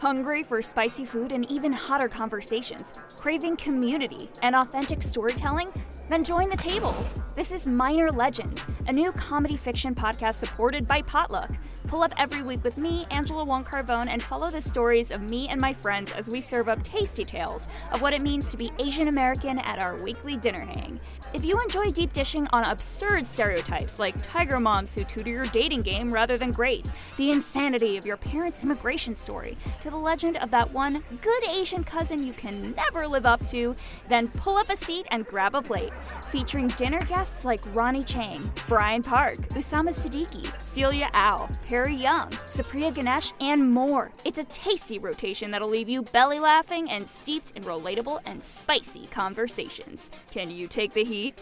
Hungry for spicy food and even hotter conversations? Craving community and authentic storytelling? Then join the table. This is Minor Legends, a new comedy fiction podcast supported by Potluck. Pull up every week with me, Angela Wong-Carbone, and follow the stories of me and my friends as we serve up tasty tales of what it means to be Asian American at our weekly dinner hang. If you enjoy deep dishing on absurd stereotypes like tiger moms who tutor your dating game rather than grades, the insanity of your parents' immigration story, to the legend of that one good Asian cousin you can never live up to, then pull up a seat and grab a plate. Featuring dinner guests like Ronnie Chang, Brian Park, Usama Siddiqui, Celia Au, Harry Young, Supriya Ganesh, and more. It's a tasty rotation that'll leave you belly laughing and steeped in relatable and spicy conversations. Can you take the heat?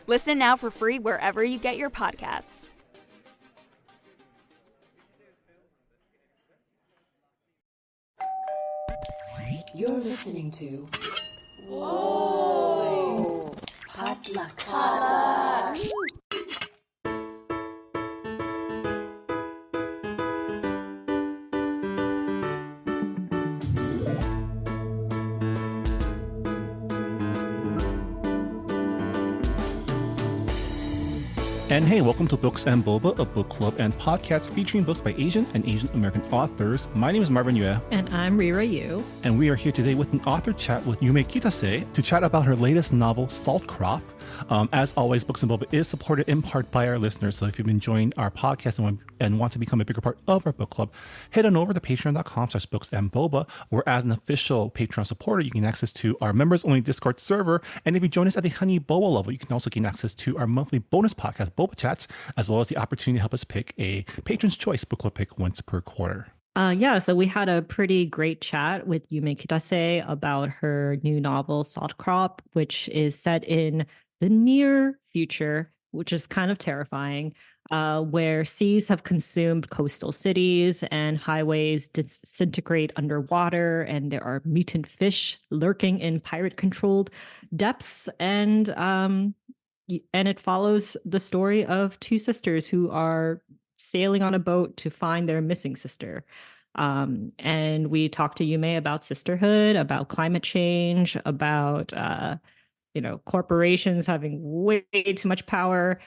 Listen now for free wherever you get your podcasts. You're listening to Whoa! Potluck. And hey, welcome to Books and Boba, a book club and podcast featuring books by Asian and Asian American authors. My name is Marvin Yue. And I'm Rira Yu. And we are here today with an author chat with Yume Kitasei to chat about her latest novel, Salt Crop. As always, Books and Boba is supported in part by our listeners. So if you've been enjoying our podcast and want to become a bigger part of our book club, head on over to patreon.com/booksandboba, where as an official Patreon supporter, you can access to our members-only Discord server. And if you join us at the Honey Boba level, you can also gain access to our monthly bonus podcast, Boba Chats, as well as the opportunity to help us pick a Patron's Choice book club pick once per quarter. So we had a pretty great chat with Yume Kitasei about her new novel, Salt Crop, which is set in the near future, which is kind of terrifying, where seas have consumed coastal cities and highways disintegrate underwater, and there are mutant fish lurking in pirate-controlled depths, and it follows the story of two sisters who are sailing on a boat to find their missing sister. And we talked to Yume about sisterhood, about climate change, about corporations having way too much power.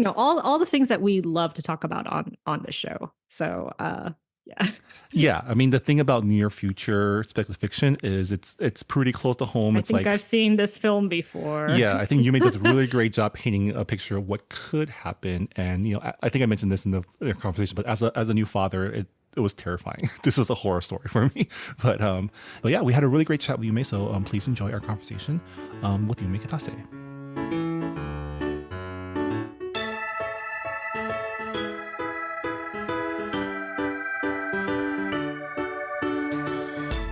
All the things that we love to talk about on the show. So yeah. Yeah, I mean, the thing about near future speculative fiction is it's pretty close to home. I think I've seen this film before. Yeah, I think Yume does a really great job painting a picture of what could happen. And I think I mentioned this in the conversation, but as a new father, it was terrifying. This was a horror story for me. But yeah, we had a really great chat with Yume, so please enjoy our conversation with Yume Kitasei.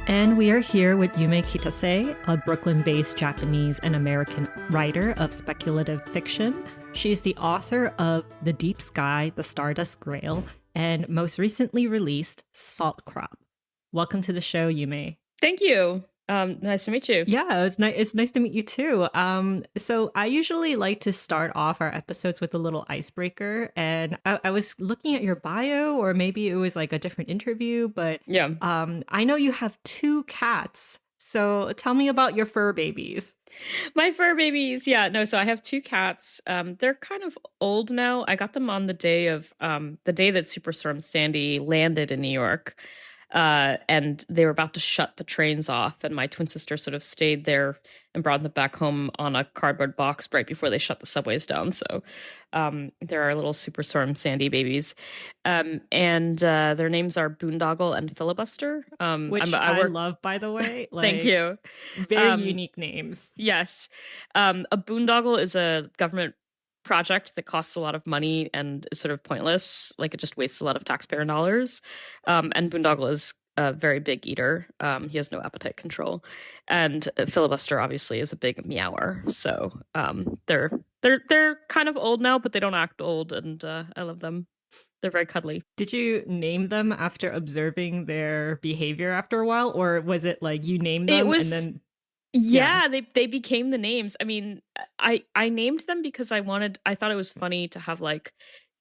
And we are here with Yume Kitasei, a Brooklyn-based Japanese and American writer of speculative fiction. She's the author of The Deep Sky, The Stardust Grail, and most recently released Salt Crop. Welcome to the show, Yume. Thank you. Nice to meet you. Yeah, it's nice to meet you too. So I usually like to start off our episodes with a little icebreaker, and I was looking at your bio, or maybe it was like a different interview, but yeah. I know you have 2 cats. So tell me about your fur babies. My fur babies. Yeah, no, so I have 2 cats. They're kind of old now. I got them on the day that Superstorm Sandy landed in New York. And they were about to shut the trains off, and my twin sister sort of stayed there and brought them back home on a cardboard box right before they shut the subways down. So they're our little Superstorm Sandy babies. And their names are Boondoggle and Filibuster. Which I love, by the way. Thank you. Very unique names. Yes. A boondoggle is a government project that costs a lot of money and is sort of pointless. Like, it just wastes a lot of taxpayer dollars. And Boondoggle is a very big eater. He has no appetite control. And Filibuster obviously is a big meower. So they're kind of old now, but they don't act old, and I love them. They're very cuddly. Did you name them after observing their behavior after a while, or was it like you named them and then? Yeah, they became the names. I mean, I named them because I thought it was funny to have like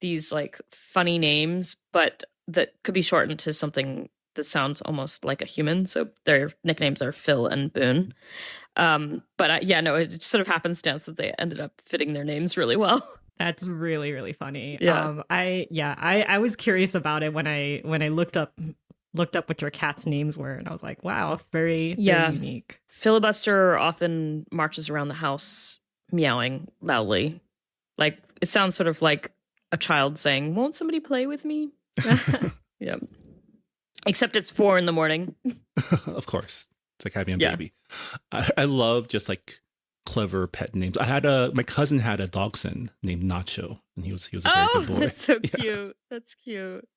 these like funny names, but that could be shortened to something that sound almost like a human. So their nicknames are Phil and Boone. No, it just sort of happenstance that they ended up fitting their names really well. That's really, really funny. Yeah. I was curious about it when I looked up what your cats' names were, and I was like, wow, very unique. Filibuster often marches around the house meowing loudly. Like, it sounds sort of like a child saying, "Won't somebody play with me?" Yeah. Except it's 4 a.m. Of course. It's like having a baby. I love just like clever pet names. My cousin had a dachshund named Nacho, and he was a very good boy. That's so cute. That's cute.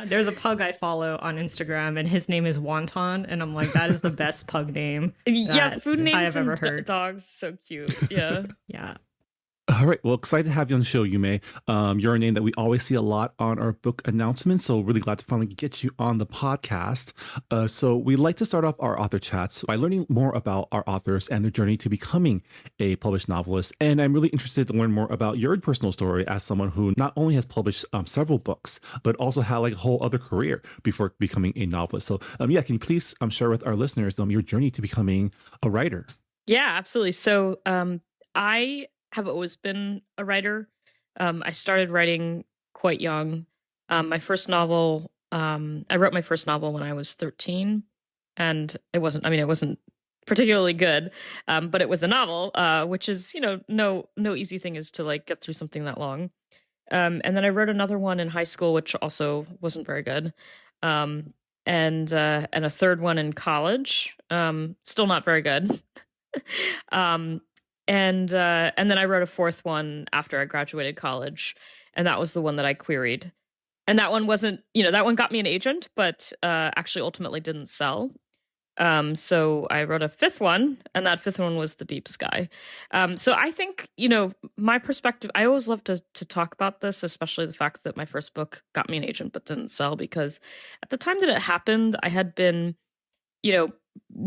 There's a pug I follow on Instagram, and his name is Wonton, and I'm like, that is the best pug name. Food names I have ever heard. Dogs, so cute. Yeah. Yeah. All right. Well, excited to have you on the show, Yume. You're a name that we always see a lot on our book announcements, so really glad to finally get you on the podcast. So we like to start off our author chats by learning more about our authors and their journey to becoming a published novelist. And I'm really interested to learn more about your personal story as someone who not only has published several books, but also had like a whole other career before becoming a novelist. So can you please share with our listeners your journey to becoming a writer? Yeah, absolutely. So I have always been a writer. I started writing quite young. My first novel, I wrote my first novel when I was 13, and it wasn't particularly good, but it was a novel, which is, no easy thing is to like get through something that long. And then I wrote another one in high school, which also wasn't very good. And a third one in college, still not very good. And then I wrote a fourth one after I graduated college, and that was the one that I queried. And that one wasn't, that one got me an agent, but actually ultimately didn't sell. So I wrote a fifth one, and that fifth one was The Deep Sky. So I think, my perspective, I always love to talk about this, especially the fact that my first book got me an agent but didn't sell, because at the time that it happened, I had been,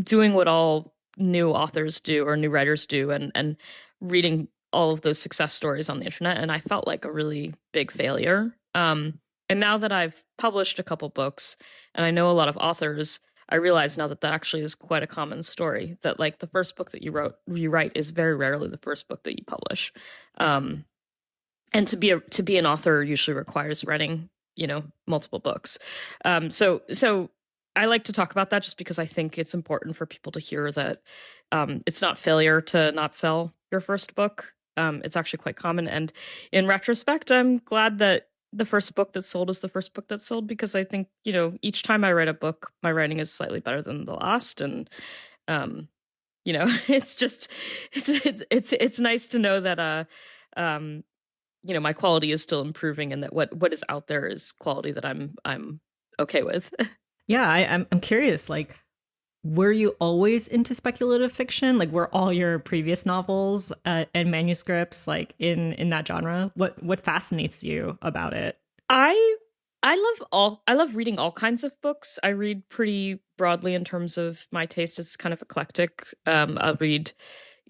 doing what all new authors do or new writers do, and reading all of those success stories on the internet, and I felt like a really big failure. And now that I've published a couple books and I know a lot of authors, I realize now that actually is quite a common story, that like the first book that you write is very rarely the first book that you publish. And to be an author usually requires writing, multiple books. So I like to talk about that just because I think it's important for people to hear that it's not failure to not sell your first book. It's actually quite common. And in retrospect, I'm glad that the first book that sold is the first book that sold, because I think, each time I write a book, my writing is slightly better than the last. And, it's just, it's nice to know that, my quality is still improving, and that what is out there is quality that I'm okay with. Yeah, I'm curious, like, were you always into speculative fiction? Like, were all your previous novels and manuscripts like in that genre? What fascinates you about it? I love reading all kinds of books. I read pretty broadly in terms of my taste. It's kind of eclectic. I read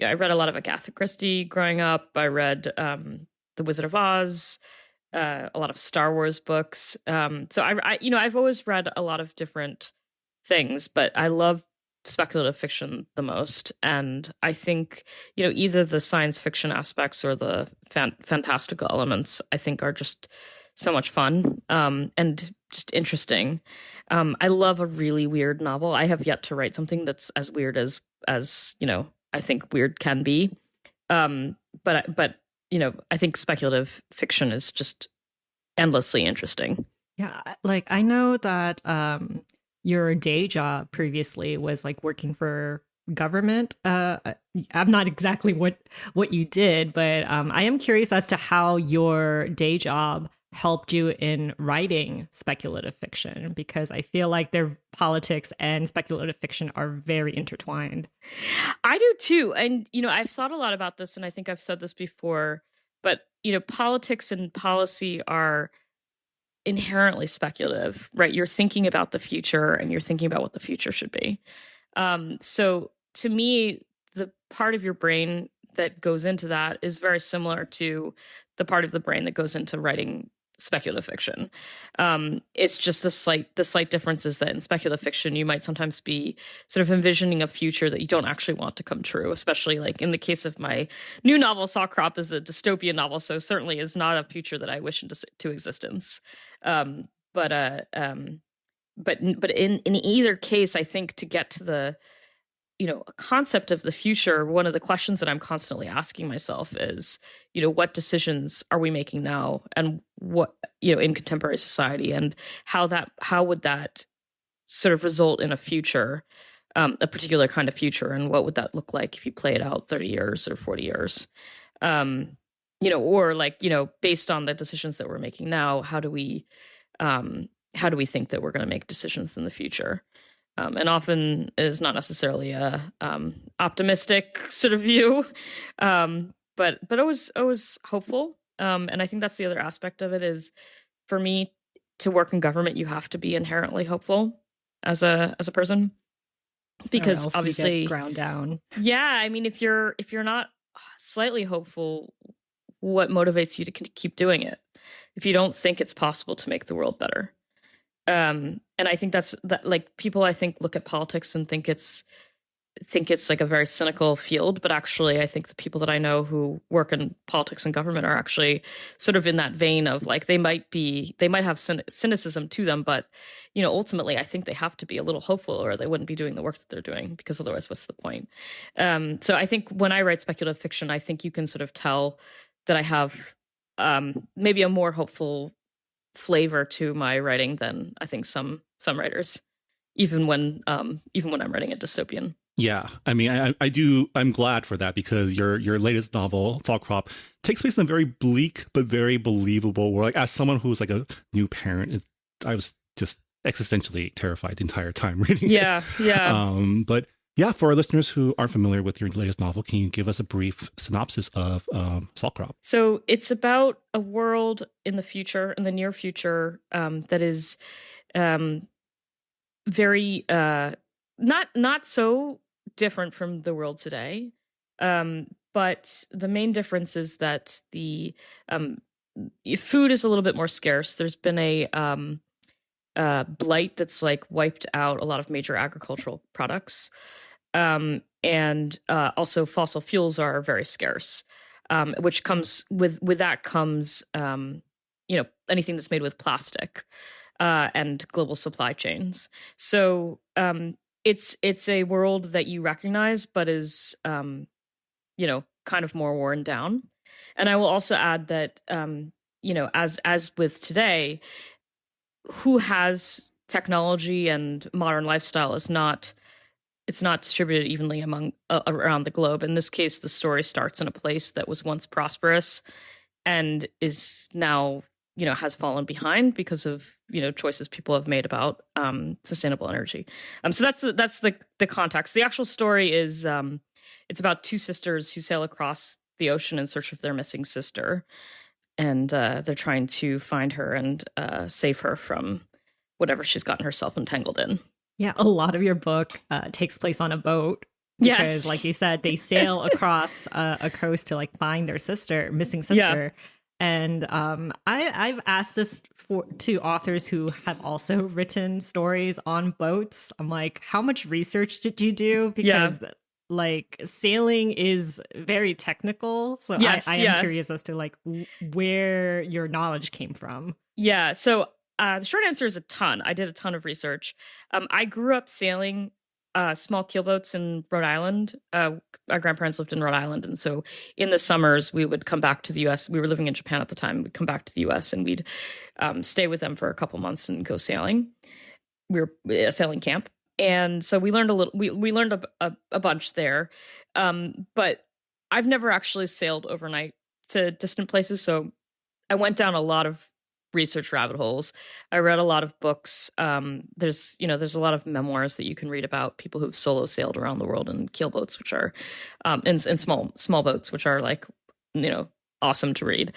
a lot of Agatha Christie growing up. I read The Wizard of Oz. A lot of Star Wars books. So I've always read a lot of different things, but I love speculative fiction the most. And I think, either the science fiction aspects or the fantastical elements, I think are just so much fun and just interesting. I love a really weird novel. I have yet to write something that's as weird as I think weird can be. But I think speculative fiction is just endlessly interesting. Yeah, like I know that your day job previously was like working for government. I'm not exactly what you did, but I am curious as to how your day job helped you in writing speculative fiction, because I feel like their politics and speculative fiction are very intertwined. I do too. And, I've thought a lot about this, and I think I've said this before, but, politics and policy are inherently speculative, right? You're thinking about the future, and you're thinking about what the future should be. So to me, the part of your brain that goes into that is very similar to the part of the brain that goes into writing speculative fiction. It's just the slight difference is that in speculative fiction, you might sometimes be sort of envisioning a future that you don't actually want to come true, especially like in the case of my new novel, Salt Crop is a dystopian novel, so certainly is not a future that I wish into existence. But in either case, I think to get to the concept of the future, one of the questions that I'm constantly asking myself is, what decisions are we making now, and what, in contemporary society, and how would that sort of result in a future, a particular kind of future, and what would that look like if you play it out 30 years or 40 years, or like, based on the decisions that we're making now, how do we think that we're going to make decisions in the future? And often is not necessarily a optimistic sort of view, but always hopeful. And I think that's the other aspect of it is, for me, to work in government, you have to be inherently hopeful as a person, because obviously you get ground down. Yeah, I mean, if you're not slightly hopeful, what motivates you to keep doing it? If you don't think it's possible to make the world better. And I think that like people, I think, look at politics and think it's like a very cynical field, but actually I think the people that I know who work in politics and government are actually sort of in that vein of like, they might have cynicism to them, but ultimately I think they have to be a little hopeful, or they wouldn't be doing the work that they're doing, because otherwise what's the point? So I think when I write speculative fiction, I think you can sort of tell that I have maybe a more hopeful flavor to my writing than I think some writers, even when I'm writing a dystopian. Yeah, I mean, I'm glad for that, because your latest novel, Salt Crop, takes place in a very bleak but very believable world. Like, as someone who's like a new parent, I was just existentially terrified the entire time reading it. Yeah. But yeah, for our listeners who aren't familiar with your latest novel, can you give us a brief synopsis of Salt Crop? So it's about a world in the future, in the near future, that is very not so different from the world today. But the main difference is that the food is a little bit more scarce. There's been a blight that's like wiped out a lot of major agricultural products. And also fossil fuels are very scarce, which comes with that comes, anything that's made with plastic, and global supply chains. So, it's a world that you recognize, but is, kind of more worn down. And I will also add that, as with today, who has technology and modern lifestyle it's not distributed evenly around the globe. In this case, the story starts in a place that was once prosperous and is now, has fallen behind because of, choices people have made about sustainable energy. So that's the context. The actual story is it's about two sisters who sail across the ocean in search of their missing sister, and they're trying to find her and save her from whatever she's gotten herself entangled in. Yeah, a lot of your book takes place on a boat because, like you said, they sail across a coast to like find their missing sister. Yeah. And I've asked this to authors who have also written stories on boats. I'm like, how much research did you do? Because like sailing is very technical. So I am curious as to like where your knowledge came from. Yeah. So the short answer is a ton. I did a ton of research. I grew up sailing small keelboats in Rhode Island. Our grandparents lived in Rhode Island. And so in the summers, we would come back to the U.S. We were living in Japan at the time. We'd come back to the U.S. and we'd stay with them for a couple months and go sailing. We were at a sailing camp. And so we learned a little, we learned a bunch there. But I've never actually sailed overnight to distant places. So I went down a lot of research rabbit holes. I read a lot of books. There's a lot of memoirs that you can read about people who've solo sailed around the world in keelboats, which are in small boats, which are like, awesome to read.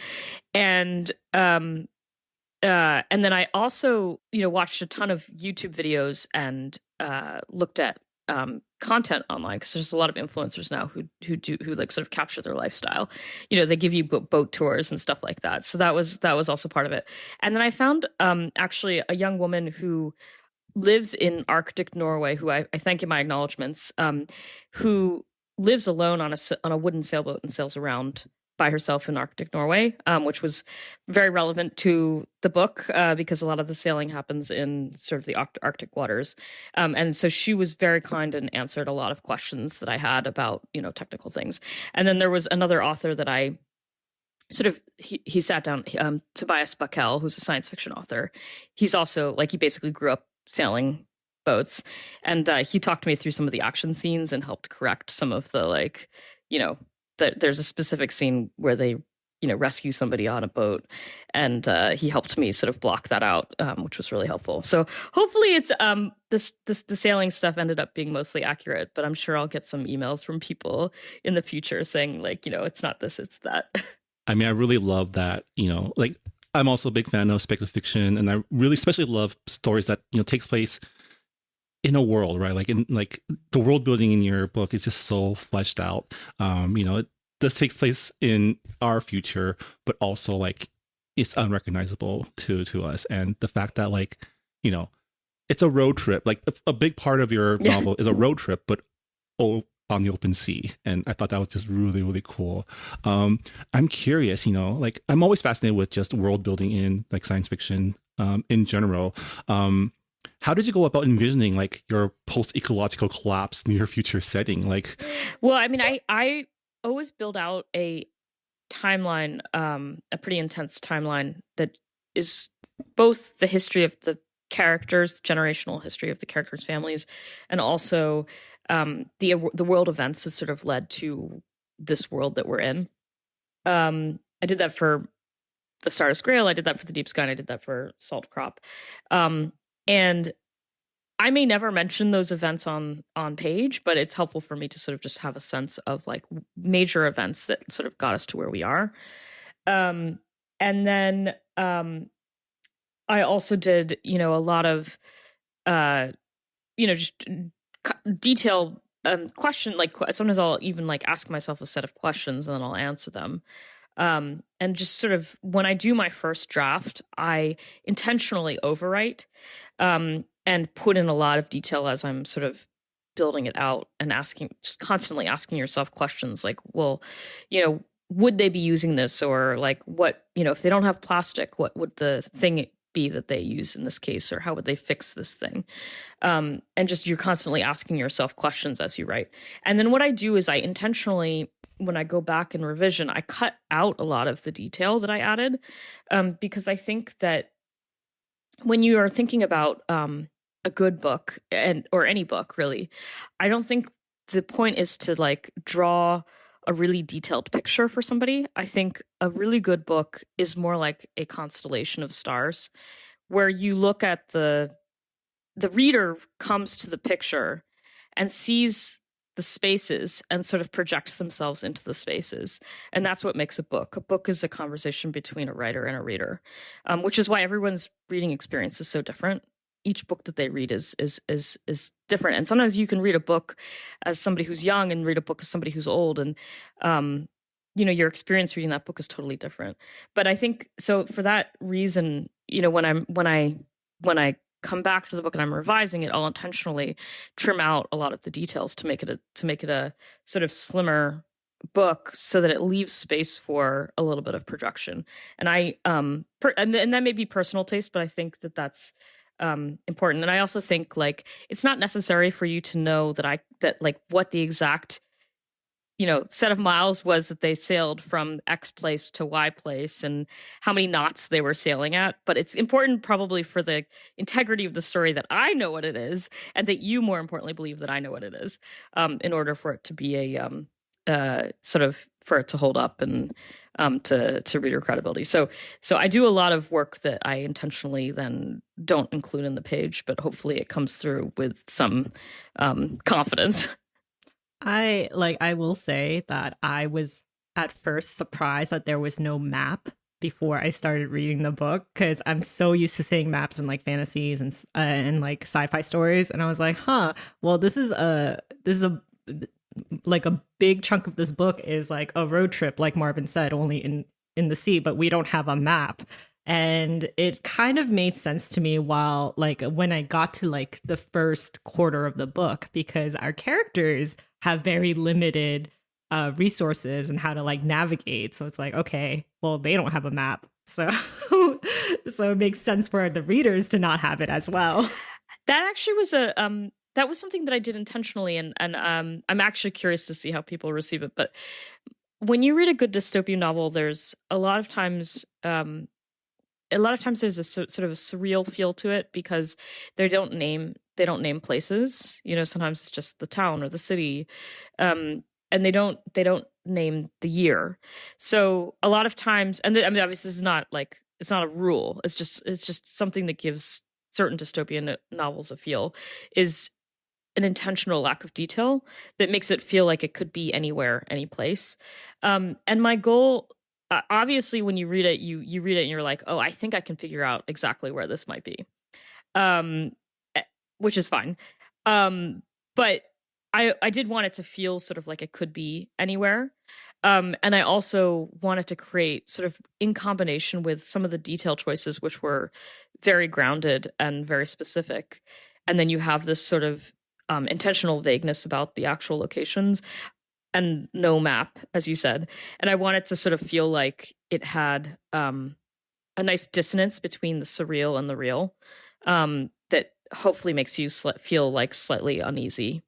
And then I also, watched a ton of YouTube videos and looked at content online, because there's a lot of influencers now who like sort of capture their lifestyle. You know, they give you boat tours and stuff like that. So that was also part of it. And then I found actually a young woman who lives in Arctic Norway, who I thank in my acknowledgements, who lives alone on a wooden sailboat and sails around by herself in Arctic Norway, which was very relevant to the book because a lot of the sailing happens in sort of the Arctic waters. And so she was very kind and answered a lot of questions that I had about, you know, technical things. And then there was another author that I sort of, he sat down, Tobias Buckell, who's a science fiction author. He's also, like, he basically grew up sailing boats. And he talked to me through some of the action scenes and helped correct some of the, like, you know, there's a specific scene where they, you know, rescue somebody on a boat, and he helped me sort of block that out, which was really helpful. So hopefully it's the sailing stuff ended up being mostly accurate, but I'm sure I'll get some emails from people in the future saying, like, you know, it's not this, it's that. I mean, I really love that, you know, like, I'm also a big fan of speculative fiction, and I really especially love stories that, you know, takes place in a world, right? Like, in like the world building in your book is just so fleshed out. You know, this takes place in our future, but also like it's unrecognizable to us. And the fact that, like, you know, it's a road trip, like a big part of your novel is a road trip, but on the open sea. And I thought that was just really, really cool. I'm curious, you know, like, I'm always fascinated with just world building in like science fiction in general. How did you go about envisioning like your post-ecological collapse near future setting? Like, well, I mean, I always build out a timeline, a pretty intense timeline that is both the history of the characters, the generational history of the characters' families, and also the world events that sort of led to this world that we're in. I did that for the Stardust Grail. I did that for the Deep Sky. And I did that for Salt Crop. And I may never mention those events on page, but it's helpful for me to sort of just have a sense of like major events that sort of got us to where we are. And then I also did, you know, a lot of, you know, just detailed question. Like, sometimes I'll even like ask myself a set of questions and then I'll answer them. And just sort of when I do my first draft, I intentionally overwrite and put in a lot of detail as I'm sort of building it out, and just constantly asking yourself questions like, well, you know, would they be using this? Or like, what, you know, if they don't have plastic, what would the thing be that they use in this case? Or how would they fix this thing? And just, you're constantly asking yourself questions as you write. And then what I do is I intentionally, when I go back in revision, I cut out a lot of the detail that I added, because I think that when you are thinking about a good book, or any book really, I don't think the point is to like draw a really detailed picture for somebody. I think a really good book is more like a constellation of stars, where you look at the reader comes to the picture and sees the spaces and sort of projects themselves into the spaces. And that's what makes a book. A book is a conversation between a writer and a reader, which is why everyone's reading experience is so different. Each book that they read is different. And sometimes you can read a book as somebody who's young and read a book as somebody who's old. And, you know, your experience reading that book is totally different. But I think, so for that reason, you know, when I come back to the book and I'm revising it, I'll intentionally trim out a lot of the details to make it a sort of slimmer book, so that it leaves space for a little bit of projection. And and that may be personal taste, but I think that that's important. And I also think like it's not necessary for you to know that like what the exact, you know, set of miles was that they sailed from X place to Y place and how many knots they were sailing at. But it's important probably for the integrity of the story that I know what it is, and that you more importantly believe that I know what it is, in order for it to be a sort of, for it to hold up and to reader credibility. So I do a lot of work that I intentionally then don't include in the page, but hopefully it comes through with some confidence. I will say that I was at first surprised that there was no map before I started reading the book, because I'm so used to seeing maps in like fantasies and like sci-fi stories, and I was like, well, this is a this is a like a big chunk of this book is like a road trip, like Marvin said, only in the sea, but we don't have a map. And it kind of made sense to me while like when I got to like the first quarter of the book, because our characters have very limited resources and how to like navigate. So it's like, okay, well, they don't have a map. So so it makes sense for the readers to not have it as well. That actually was that was something that I did intentionally, and I'm actually curious to see how people receive it. But when you read a good dystopian novel, there's a lot of times there's a sort of a surreal feel to it because they don't name places. You know, sometimes it's just the town or the city, and they don't name the year. So a lot of times, and I mean, obviously, this is not like, it's not a rule. It's just something that gives certain dystopian novels a feel, is an intentional lack of detail that makes it feel like it could be anywhere, any place. And my goal, obviously, when you read it, you read it and you're like, oh, I think I can figure out exactly where this might be, which is fine. But I did want it to feel sort of like it could be anywhere. And I also wanted to create, sort of in combination with some of the detail choices, which were very grounded and very specific. And then you have this sort of intentional vagueness about the actual locations and no map, as you said. And I wanted to sort of feel like it had a nice dissonance between the surreal and the real, that hopefully makes you feel like slightly uneasy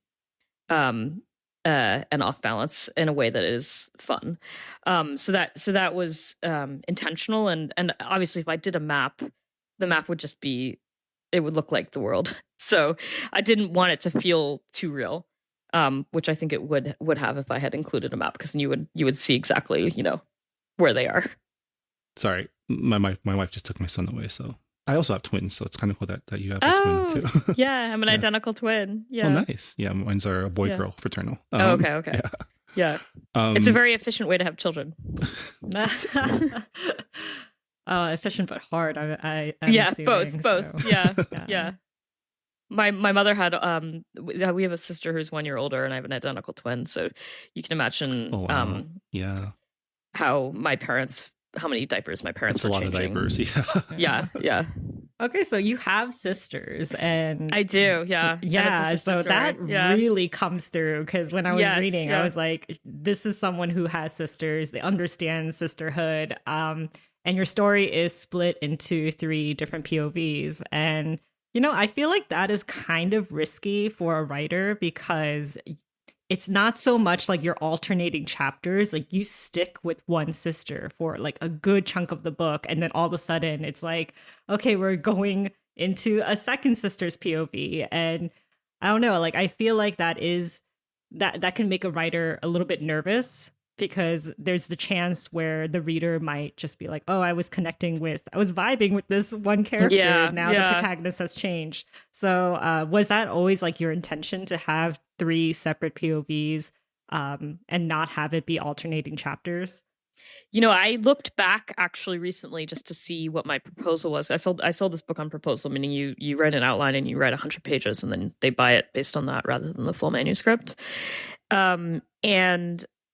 and off balance in a way that is fun. So that was intentional, and obviously if I did a map, the map would just be, it would look like the world. So I didn't want it to feel too real, which I think it would have if I had included a map, because then you would see exactly, you know, where they are. Sorry, my wife just took my son away, so I also have twins, so it's kind of cool that you have a twin too. Yeah, I'm an identical twin. Yeah. Oh, nice. Yeah, mine's are a boy-girl fraternal. Okay. Yeah. It's a very efficient way to have children. Efficient but hard. I'm yeah, assuming, both. So. Yeah. My mother had we have a sister who's 1 year older, and I have an identical twin, so you can imagine how many diapers my parents were changing. That's a lot of diapers. Yeah. Okay, so you have sisters, and I do, yeah. Yeah, so that really comes through, because when I was reading, I was like, this is someone who has sisters. They understand sisterhood. And your story is split into 3 different POVs. And, you know, I feel like that is kind of risky for a writer, because it's not so much like you're alternating chapters. Like, you stick with one sister for like a good chunk of the book, and then all of a sudden it's like, okay, we're going into a second sister's POV. And I don't know, like, I feel like that can make a writer a little bit nervous, because there's the chance where the reader might just be like, oh, I was vibing with this one character. Now the protagonist has changed. So was that always like your intention, to have 3 separate POVs and not have it be alternating chapters? You know, I looked back actually recently just to see what my proposal was. I sold this book on proposal, meaning you write an outline and you write 100 pages, and then they buy it based on that rather than the full manuscript. And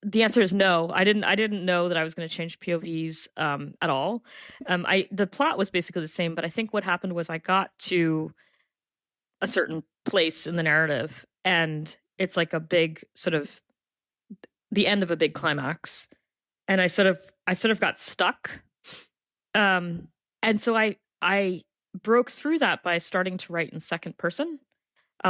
the answer is no. I didn't know that I was going to change POVs at all. The plot was basically the same, but I think what happened was I got to a certain place in the narrative, and it's like a big sort of the end of a big climax, and I sort of got stuck. And so I broke through that by starting to write in second person.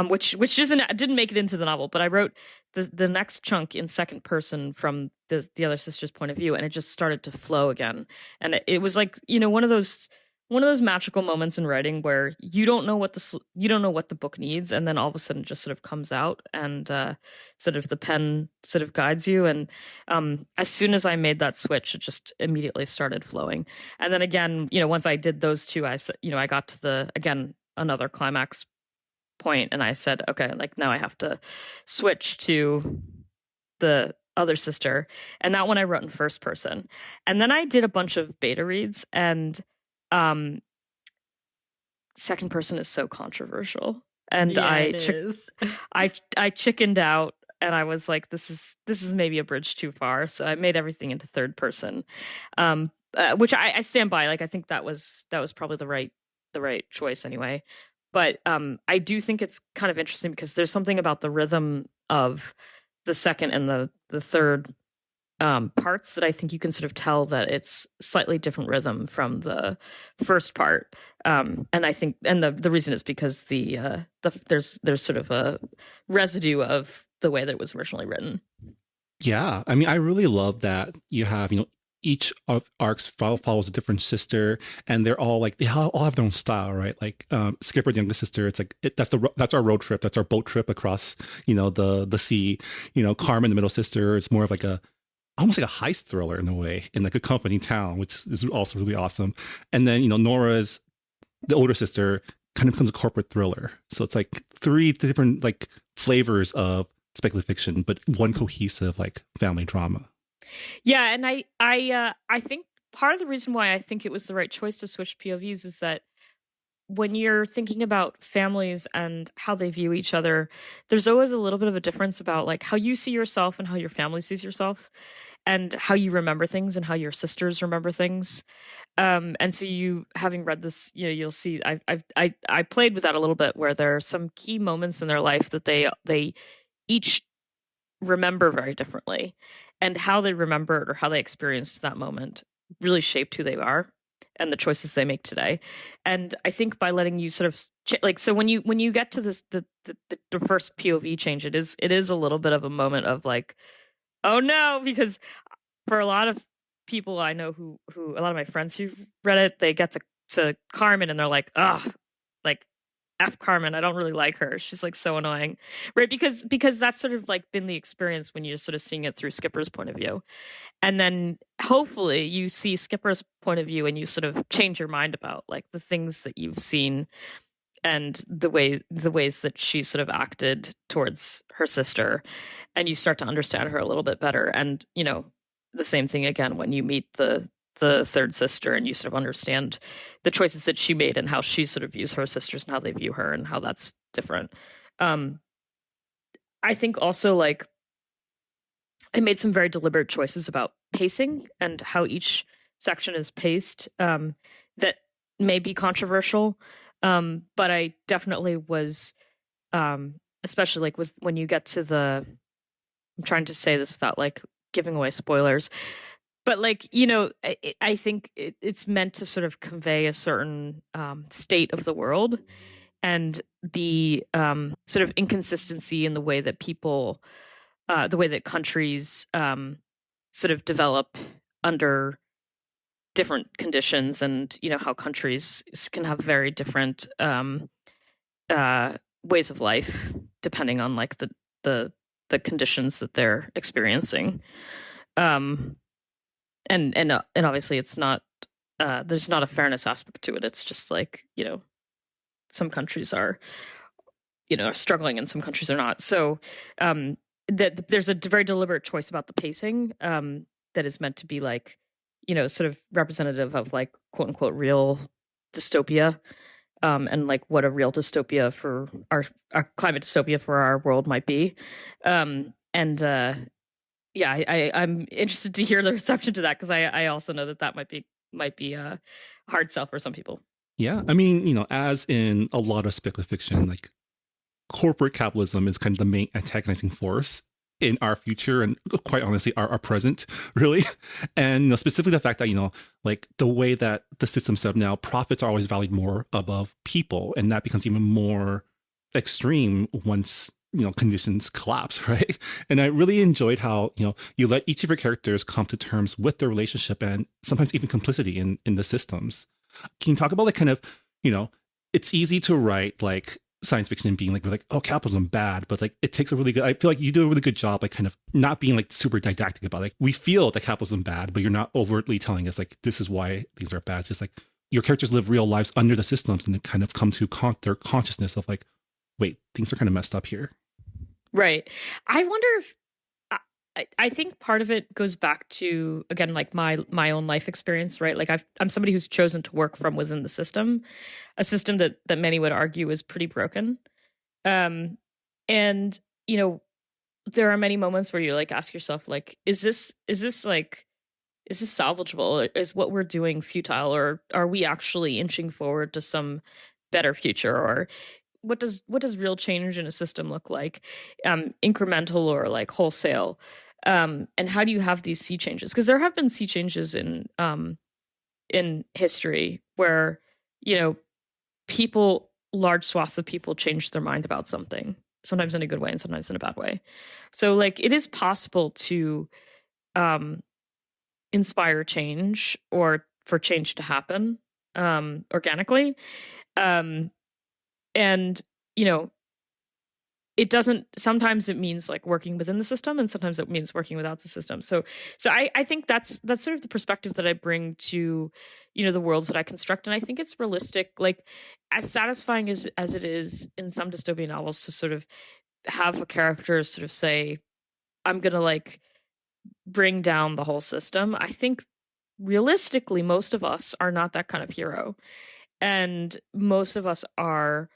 Which didn't make it into the novel, but I wrote the next chunk in second person from the other sister's point of view, and it just started to flow again. And it was like, you know, one of those magical moments in writing where you don't know what the book needs, and then all of a sudden it just sort of comes out, and sort of the pen sort of guides you. And as soon as I made that switch, it just immediately started flowing. And then again, you know, once I did those two, I got to another climax point, and I said, okay, like now I have to switch to the other sister, and that one I wrote in first person. And then I did a bunch of beta reads, and second person is so controversial, and Yeah, it is. I chickened out, and I was like, this is maybe a bridge too far. So I made everything into third person, which I stand by. Like, I think that was probably the right choice anyway. But I do think it's kind of interesting because there's something about the rhythm of the second and the third parts that I think you can sort of tell that it's slightly different rhythm from the first part. And I think, and the reason is because there's sort of a residue of the way that it was originally written. Yeah, I mean, I really love that you have, each of arcs follows a different sister, and they're all like, they all have their own style, right? Like Skipper, the youngest sister, it's like that's our road trip, that's our boat trip across, the sea. Carmen, the middle sister, it's more of like almost like a heist thriller in a way, in like a company town, which is also really awesome. And then Nora's, the older sister, kind of becomes a corporate thriller. So it's like three different like flavors of speculative fiction, but one cohesive like family drama. Yeah, and I think part of the reason why I think it was the right choice to switch POVs is that when you're thinking about families and how they view each other, there's always a little bit of a difference about like how you see yourself and how your family sees yourself, and how you remember things and how your sisters remember things. And so you, having read this, you'll see I played with that a little bit, where there are some key moments in their life that they each remember very differently, and how they remember it or how they experienced that moment really shaped who they are and the choices they make today. And I think by letting you sort of so when you get to this the first POV change, it is a little bit of a moment of like, oh no, because for a lot of people I know who a lot of my friends who've read it, they get to Carmen and they're like, ugh, like F Carmen, I don't really like her. She's like so annoying, right? Because that's sort of like been the experience when you're sort of seeing it through Skipper's point of view. And then hopefully you see Skipper's point of view and you sort of change your mind about like the things that you've seen and the ways that she sort of acted towards her sister, and you start to understand her a little bit better. And the same thing again when you meet the third sister and you sort of understand the choices that she made and how she sort of views her sisters and how they view her and how that's different. I think also like I made some very deliberate choices about pacing and how each section is paced that may be controversial. But I definitely was, especially like when you get to I'm trying to say this without like giving away spoilers, but like, I think it's meant to sort of convey a certain state of the world and the sort of inconsistency in the way that people, the way that countries sort of develop under different conditions, and how countries can have very different ways of life depending on like the conditions that they're experiencing. And obviously it's not there's not a fairness aspect to it. It's just like, some countries are struggling and some countries are not. So that there's a very deliberate choice about the pacing that is meant to be like, sort of representative of like quote unquote real dystopia, and like what a real dystopia for our climate dystopia for our world might be. Yeah, I'm interested to hear the reception to that, because I also know that might be a hard sell for some people. Yeah, I mean, as in a lot of speculative fiction, like corporate capitalism is kind of the main antagonizing force in our future, and quite honestly, our present, really. And specifically the fact that like the way that the system's set up now, profits are always valued more above people, and that becomes even more extreme once conditions collapse, right? And I really enjoyed how you let each of your characters come to terms with their relationship and sometimes even complicity in the systems. Can you talk about like kind of it's easy to write like science fiction and being like oh, capitalism bad, but like it takes a really good, I feel like you do a really good job like kind of not being like super didactic about like we feel that capitalism bad, but you're not overtly telling us like this is why things are bad. It's just like your characters live real lives under the systems and they kind of come to their consciousness of like, wait, things are kind of messed up here. Right. I wonder if I think part of it goes back to, again, like my own life experience, right? Like I'm somebody who's chosen to work from within the system, a system that many would argue is pretty broken. Um, and you know, there are many moments where you like ask yourself, like, is this salvageable? Is what we're doing futile, or are we actually inching forward to some better future? Or what does real change in a system look like, incremental or like wholesale? And how do you have these sea changes? Because there have been sea changes in history where, you know, large swaths of people change their mind about something, sometimes in a good way and sometimes in a bad way. So like it is possible to inspire change, or for change to happen organically. And, you know, it doesn't, sometimes it means like working within the system, and sometimes it means working without the system. So I think that's sort of the perspective that I bring to, you know, the worlds that I construct. And I think it's realistic, like as satisfying as it is in some dystopian novels to sort of have a character sort of say, I'm going to like bring down the whole system. I think realistically, most of us are not that kind of hero. And most of us are,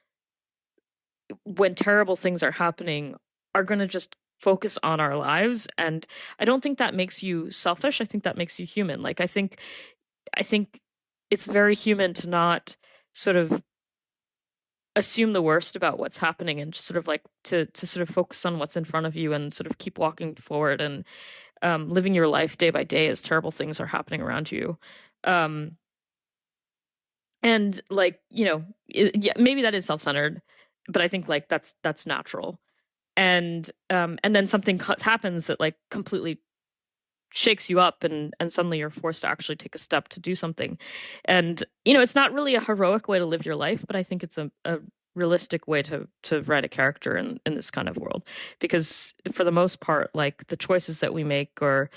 when terrible things are happening, are going to just focus on our lives. And I don't think that makes you selfish. I think that makes you human. Like I think it's very human to not sort of assume the worst about what's happening, and just sort of like to sort of focus on what's in front of you and sort of keep walking forward and living your life day by day as terrible things are happening around you. And like, you know, yeah, maybe that is self-centered, but I think like that's natural. And then something happens that like completely shakes you up, and suddenly you're forced to actually take a step to do something. And, you know, it's not really a heroic way to live your life, but I think it's a realistic way to write a character in this kind of world. Because for the most part, like the choices that we make, or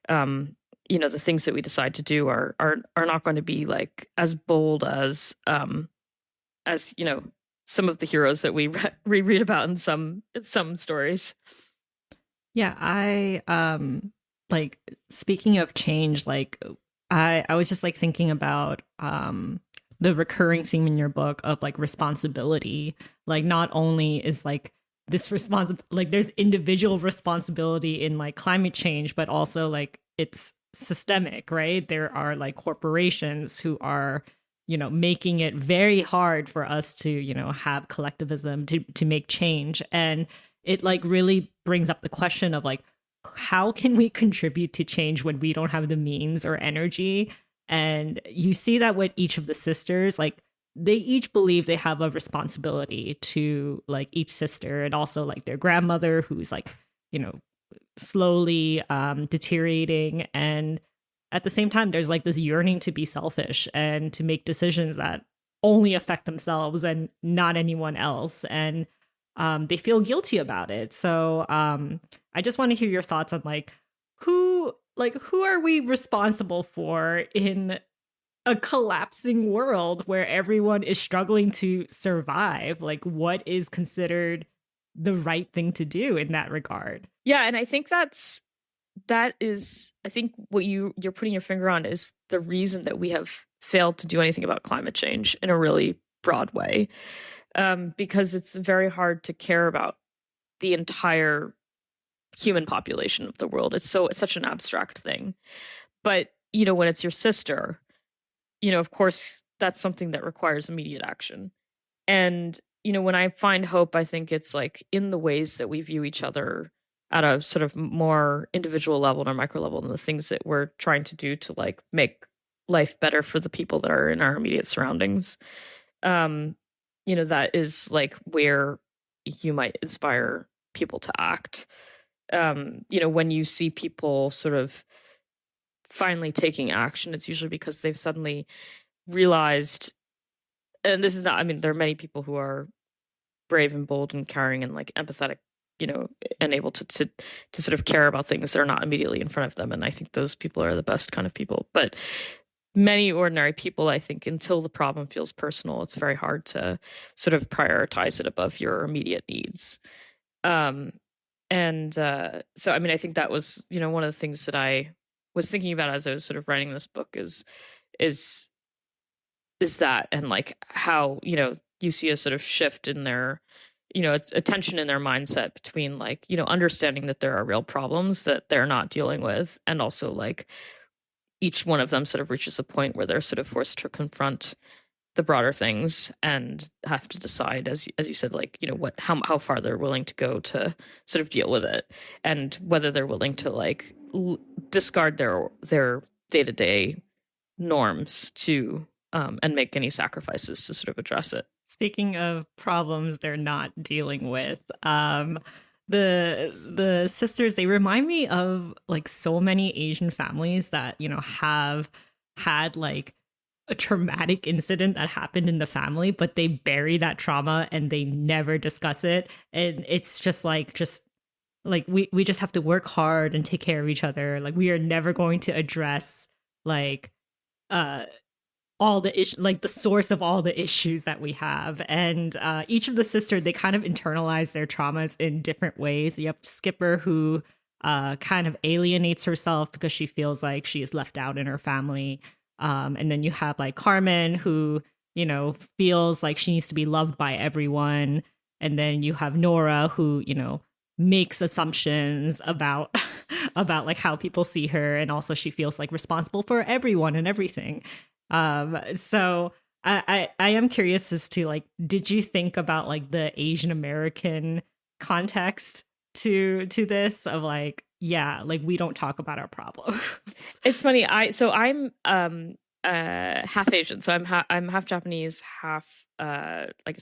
you know, the things that we decide to do are not going to be like as bold as you know, some of the heroes that we read about in some stories. Yeah, I like, speaking of change, like I was just like thinking about the recurring theme in your book of like responsibility. Like not only is like this like there's individual responsibility in like climate change, but also like it's systemic, right? There are like corporations who are, you know, making it very hard for us to, you know, have collectivism to make change. And it like really brings up the question of like, how can we contribute to change when we don't have the means or energy? And you see that with each of the sisters, like they each believe they have a responsibility to like each sister, and also like their grandmother who's like, you know, slowly deteriorating. And at the same time, there's like this yearning to be selfish and to make decisions that only affect themselves and not anyone else. And they feel guilty about it. So I just want to hear your thoughts on like who are we responsible for in a collapsing world where everyone is struggling to survive? Like what is considered the right thing to do in that regard? Yeah, and I think that is, I think what you're putting your finger on is the reason that we have failed to do anything about climate change in a really broad way. Because it's very hard to care about the entire human population of the world. It's such an abstract thing. But, you know, when it's your sister, you know, of course, that's something that requires immediate action. And, you know, when I find hope, I think it's like in the ways that we view each other at a sort of more individual level and a micro level, and the things that we're trying to do to like make life better for the people that are in our immediate surroundings. You know, that is like where you might inspire people to act. You know, when you see people sort of finally taking action, it's usually because they've suddenly realized, and this is not, I mean, there are many people who are brave and bold and caring and like empathetic, you know, and able to sort of care about things that are not immediately in front of them. And I think those people are the best kind of people. But many ordinary people, I think, until the problem feels personal, it's very hard to sort of prioritize it above your immediate needs. So, I mean, I think that was, you know, one of the things that I was thinking about as I was sort of writing this book is that, and like how, you know, you see a sort of shift in their a tension in their mindset between like, understanding that there are real problems that they're not dealing with, and also like each one of them sort of reaches a point where they're sort of forced to confront the broader things and have to decide, as you said, like, how far they're willing to go to sort of deal with it, and whether they're willing to like discard their day-to-day norms to and make any sacrifices to sort of address it. Speaking of problems they're not dealing with, the sisters, they remind me of like so many Asian families that, have had like a traumatic incident that happened in the family, but they bury that trauma and they never discuss it. And it's just like we just have to work hard and take care of each other. Like we are never going to address like all the issues, like the source of all the issues that we have. And each of the sisters, they kind of internalize their traumas in different ways. You have Skipper, who kind of alienates herself because she feels like she is left out in her family. And then you have like Carmen, who, feels like she needs to be loved by everyone. And then you have Nora, who, makes assumptions about like how people see her. And also she feels like responsible for everyone and everything. So I am curious as to like, did you think about like the Asian American context to this of like, yeah, like we don't talk about our problems? It's funny. I'm half Asian, so I'm half Japanese, half like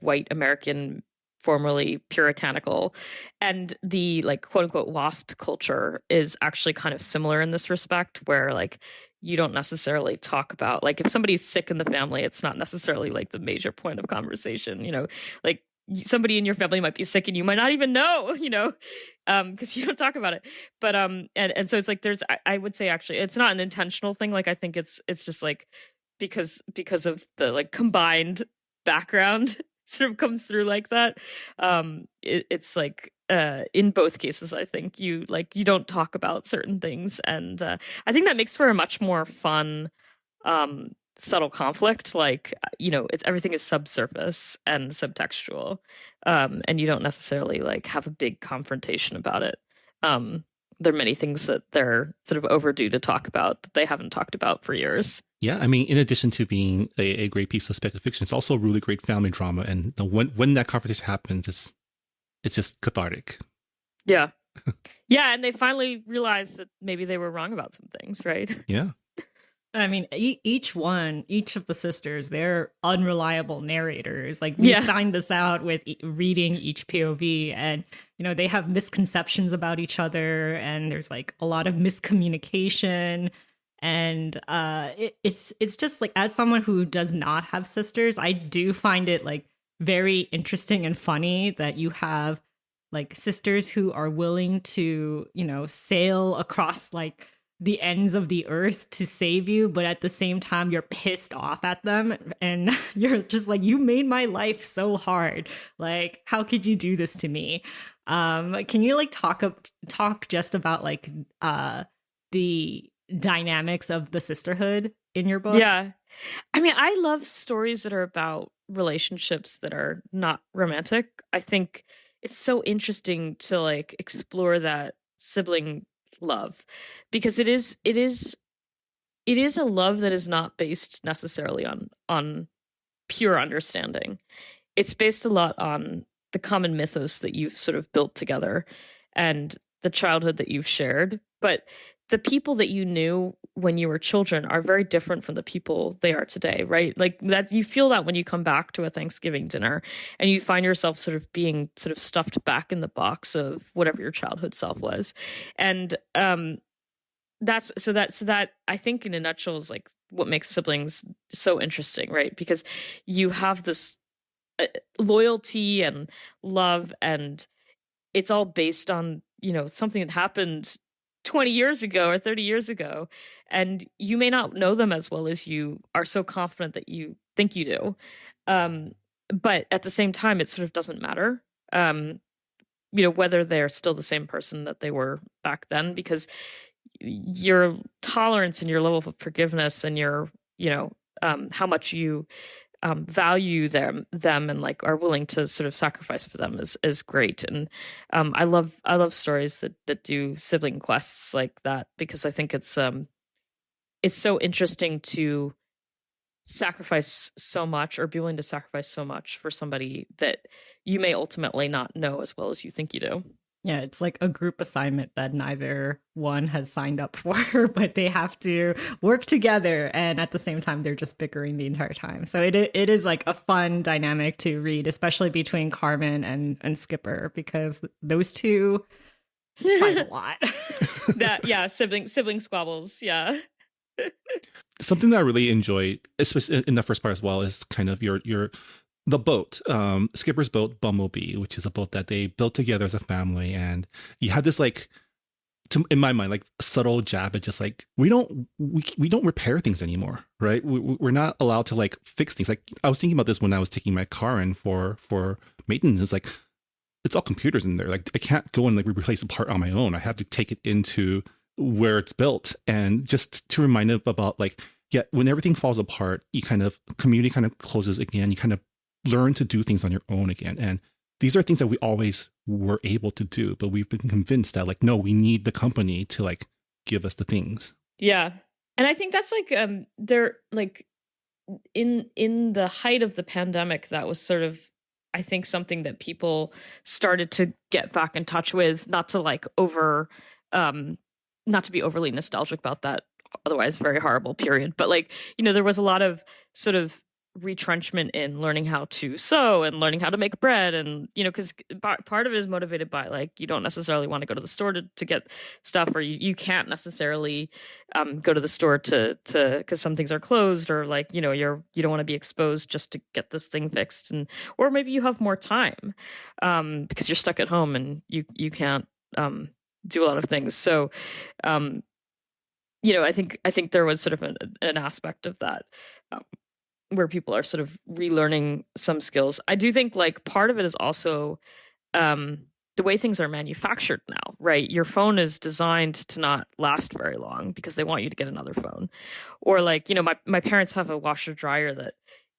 white American, formerly puritanical, and the like quote unquote WASP culture is actually kind of similar in this respect, where like you don't necessarily talk about, like, if somebody's sick in the family, it's not necessarily like the major point of conversation, like somebody in your family might be sick and you might not even know, because you don't talk about it. But and so it's like I would say actually it's not an intentional thing. Like I think it's just like because of the like combined background sort of comes through like that. It's like in both cases, I think you don't talk about certain things, and I think that makes for a much more fun subtle conflict. Like it's everything is subsurface and subtextual, and you don't necessarily like have a big confrontation about it. There are many things that they're sort of overdue to talk about that they haven't talked about for years. Yeah, I mean, in addition to being a great piece of speculative fiction, it's also a really great family drama. And when that confrontation happens, it's just cathartic. Yeah. Yeah, and they finally realized that maybe they were wrong about some things, right? Yeah. I mean, each of the sisters, they're unreliable narrators. Like we find this out with reading each POV, and they have misconceptions about each other, and there's like a lot of miscommunication, and it's just like, as someone who does not have sisters, I do find it like very interesting and funny that you have like sisters who are willing to sail across like the ends of the earth to save you, but at the same time you're pissed off at them and you're just like, you made my life so hard, like how could you do this to me? Can you like talk just about like the dynamics of the sisterhood in your book? Yeah, I mean, I love stories that are about relationships that are not romantic. I think it's so interesting to like explore that sibling love, because it is a love that is not based necessarily on pure understanding. It's based a lot on the common mythos that you've sort of built together and the childhood that you've shared. But the people that you knew when you were children are very different from the people they are today, right? Like that, you feel that when you come back to a Thanksgiving dinner and you find yourself sort of being sort of stuffed back in the box of whatever your childhood self was. And that's I think in a nutshell is like what makes siblings so interesting, right? Because you have this loyalty and love, and it's all based on something that happened 20 years ago or 30 years ago, and you may not know them as well as you are so confident that you think you do, but at the same time it sort of doesn't matter whether they're still the same person that they were back then, because your tolerance and your level of forgiveness and your how much you value them and like are willing to sort of sacrifice for them is great. And I love stories that do sibling quests like that, because I think it's so interesting to sacrifice so much, or be willing to sacrifice so much for somebody that you may ultimately not know as well as you think you do. Yeah, it's like a group assignment that neither one has signed up for, but they have to work together, and at the same time they're just bickering the entire time. So it is like a fun dynamic to read, especially between Carmen and Skipper, because those two fight a lot. Sibling squabbles, yeah. Something that I really enjoyed, especially in the first part as well, is kind of the boat, Skipper's boat, Bumblebee, which is a boat that they built together as a family. And you had this like, in my mind, like subtle jab at just like, we don't repair things anymore, right? We're not allowed to like fix things. Like I was thinking about this when I was taking my car in for maintenance. It's like, it's all computers in there. Like I can't go and like replace a part on my own. I have to take it into where it's built. And just to remind them about like, yeah, when everything falls apart, community kind of closes again. You kind of learn to do things on your own again. And these are things that we always were able to do, but we've been convinced that like, no, we need the company to like give us the things. Yeah. And I think that's like, they're like in the height of the pandemic, that was sort of, I think, something that people started to get back in touch with, not to be overly nostalgic about that otherwise very horrible period. But like, there was a lot of sort of retrenchment in learning how to sew and learning how to make bread. And, because part of it is motivated by like, you don't necessarily want to go to the store to get stuff, or you can't necessarily go to the store to because some things are closed, or like, you don't want to be exposed just to get this thing fixed. And, or maybe you have more time because you're stuck at home and you can't do a lot of things. So, I think there was sort of an aspect of that where people are sort of relearning some skills. I do think like part of it is also the way things are manufactured now, right? Your phone is designed to not last very long because they want you to get another phone. Or like, my parents have a washer dryer that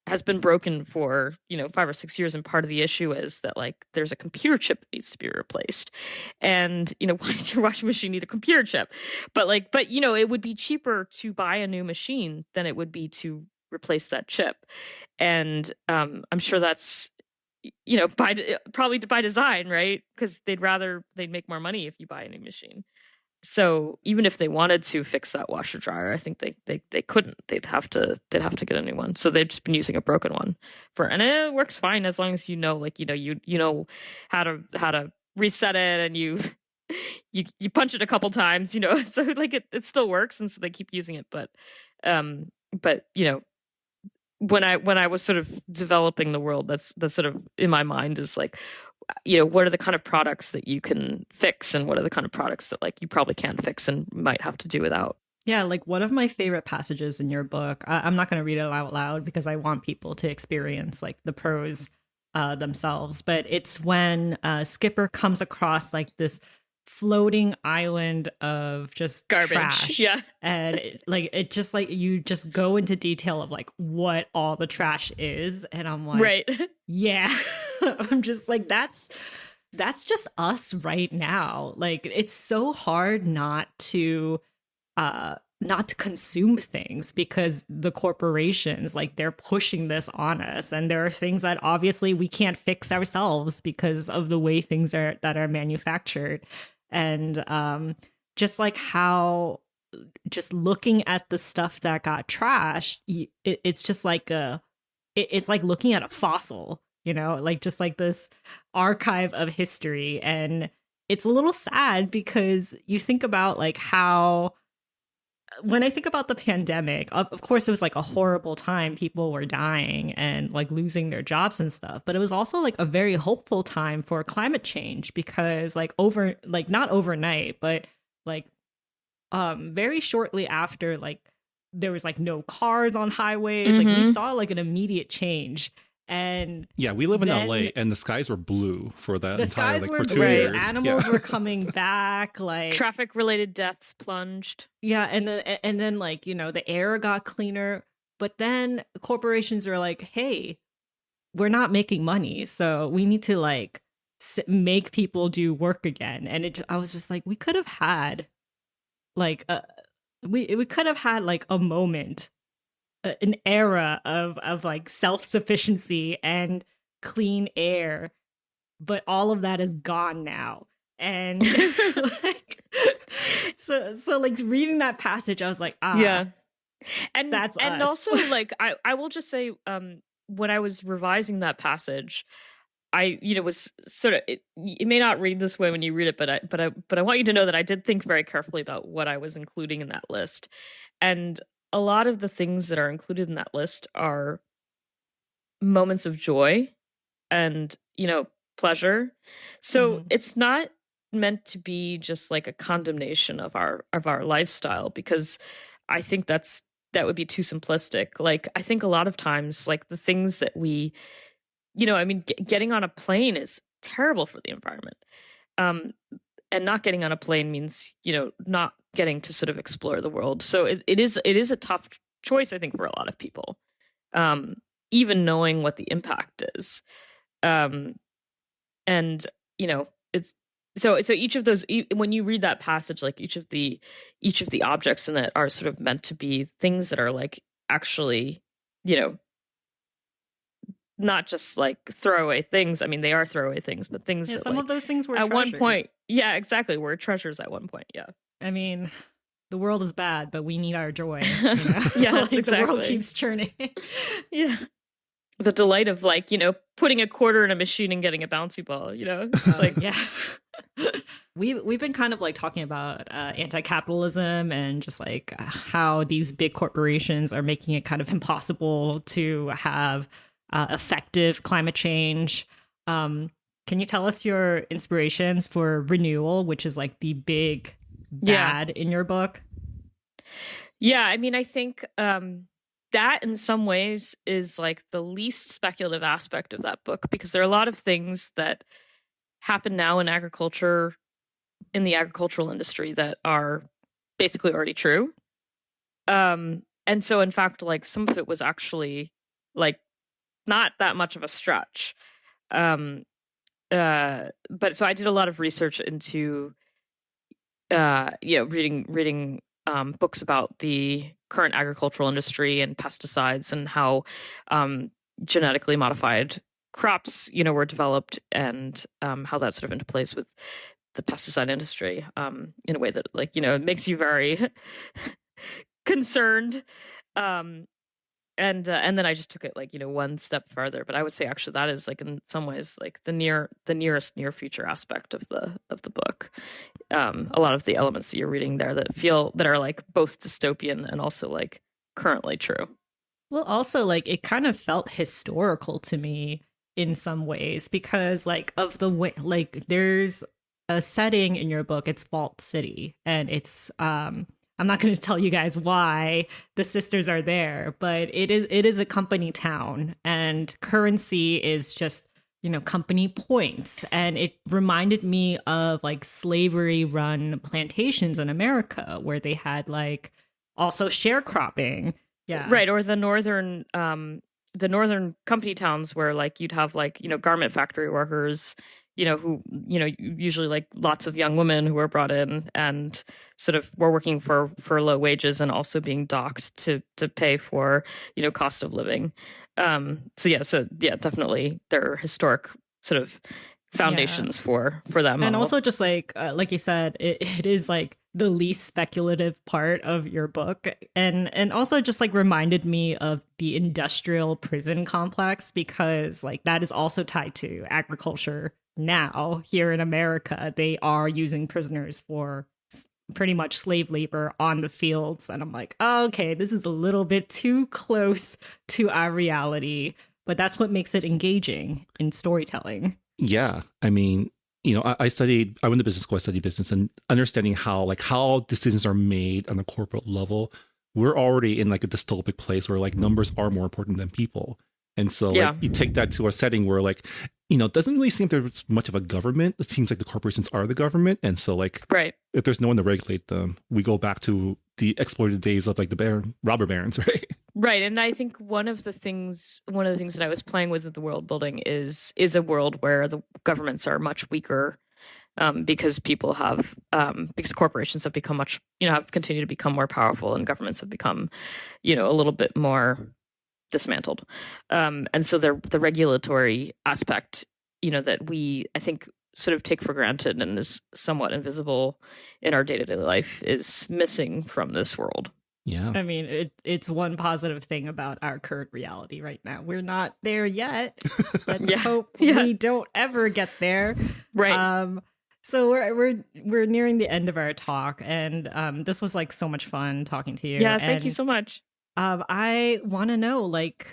has been broken for 5 or 6 years, and part of the issue is that like there's a computer chip that needs to be replaced. And why does your washing machine need a computer chip? But it would be cheaper to buy a new machine than it would be to replace that chip. And I'm sure that's probably by design, right? Because they'd make more money if you buy a new machine. So even if they wanted to fix that washer dryer, I think they couldn't. They'd have to get a new one. So they've just been using a broken one and it works fine as long as you know how to reset it, and you punch it a couple times, so like it still works, and so they keep using it. But when I was sort of developing the world, that's sort of in my mind is like, what are the kind of products that you can fix, and what are the kind of products that like you probably can't fix and might have to do without. Yeah, like one of my favorite passages in your book, I'm not going to read it out loud because I want people to experience like the prose themselves, but it's when Skipper comes across like this floating island of just garbage, trash. Yeah. And it just like you just go into detail of like what all the trash is, and I'm like, right. Yeah. I'm just like, that's just us right now. Like it's so hard not to consume things because the corporations, like, they're pushing this on us, and there are things that obviously we can't fix ourselves because of the way things are manufactured. And just like how just looking at the stuff that got trashed, it's just like it's like looking at a fossil, like just like this archive of history. And it's a little sad because you think about like how, when I think about the pandemic, of course, it was like a horrible time. People were dying and like losing their jobs and stuff. But it was also like a very hopeful time for climate change because not overnight, but like very shortly after, like there was like no cars on highways. Mm-hmm. Like we saw like an immediate change. And yeah, we live in LA, and the skies were blue for that the entire skies like were for 2 blue. years. Animals were coming back, like traffic related deaths plunged. Yeah, and then like the air got cleaner. But then corporations are like, hey, we're not making money, so we need to like make people do work again. And I was just like, we could have had like we could have had like a moment, an era of like self-sufficiency and clean air, but all of that is gone now. And like, so like reading that passage, I was like, yeah. And that's and us. Also like I will just say, when I was revising that passage, I was sort of, it may not read this way when you read it, but I want you to know that I did think very carefully about what I was including in that list. And a lot of the things that are included in that list are moments of joy and, pleasure. So it's not meant to be just like a condemnation of our lifestyle, because I think that would be too simplistic. Like, I think a lot of times, like the things that we, getting on a plane is terrible for the environment. And not getting on a plane means, not getting to sort of explore the world. So it is a tough choice, I think, for a lot of people, even knowing what the impact is. And, it's so each of those, when you read that passage, like each of the objects in it are sort of meant to be things that are like actually, not just like throwaway things. I mean, they are throwaway things, but things that, some like, of those things were at treasured. one point. Yeah, exactly. Were treasures at one point. Yeah. I mean, the world is bad, but we need our joy. Yeah, like, exactly. The world keeps churning. Yeah. The delight of like, putting a quarter in a machine and getting a bouncy ball, It's like, yeah. We've been kind of like talking about anti-capitalism and just like how these big corporations are making it kind of impossible to have effective climate change. Can you tell us your inspirations for renewal, which is like the big bad in your book? Yeah, I mean, I think that in some ways is like the least speculative aspect of that book, because there are a lot of things that happen now in agriculture, in the agricultural industry, that are basically already true. And so in fact, like some of it was actually like not that much of a stretch. But so I did a lot of research into, reading books about the current agricultural industry and pesticides and how genetically modified crops, were developed, and how that sort of interplays with the pesticide industry in a way that, like, makes you very concerned. And then I just took it like, one step further. But I would say actually that is like in some ways like the nearest near future aspect of the book. A lot of the elements that you're reading there that are like both dystopian and also like currently true. Well, also like it kind of felt historical to me in some ways, because like of the way, like there's a setting in your book, it's Vault City, and it's I'm not going to tell you guys why the sisters are there, but it is a company town, and currency is just, company points. And it reminded me of like slavery run plantations in America where they had like also sharecropping. Yeah. Right. Or the northern company towns where like you'd have like, garment factory workers, who, usually like lots of young women who were brought in and sort of were working for low wages and also being docked to pay for, cost of living. So definitely there are historic sort of foundations for them. And also just like you said, it is like the least speculative part of your book, and also just like reminded me of the industrial prison complex, because like that is also tied to agriculture. Now here in America, they are using prisoners for pretty much slave labor on the fields, and I'm like, oh, okay, this is a little bit too close to our reality, but that's what makes it engaging in storytelling. Yeah, I mean, I went to business school, I studied business, and understanding how decisions are made on a corporate level, we're already in like a dystopic place where like numbers are more important than people. And so like, you take that to a setting where like, it doesn't really seem there's much of a government. It seems like the corporations are the government. And so like, right, if there's no one to regulate them, we go back to the exploited days of like the robber barons, right? Right, and I think one of the things that I was playing with the world building is a world where the governments are much weaker, because people have because corporations have become much, have continued to become more powerful, and governments have become, a little bit more dismantled, and so the regulatory aspect, that we, I think, sort of take for granted and is somewhat invisible in our day-to-day life, is missing from this world. Yeah. I mean, it's one positive thing about our current reality right now. We're not there yet. Let's hope we don't ever get there. Right. So we're nearing the end of our talk, and this was like so much fun talking to you. Yeah, thank you so much. I want to know, like,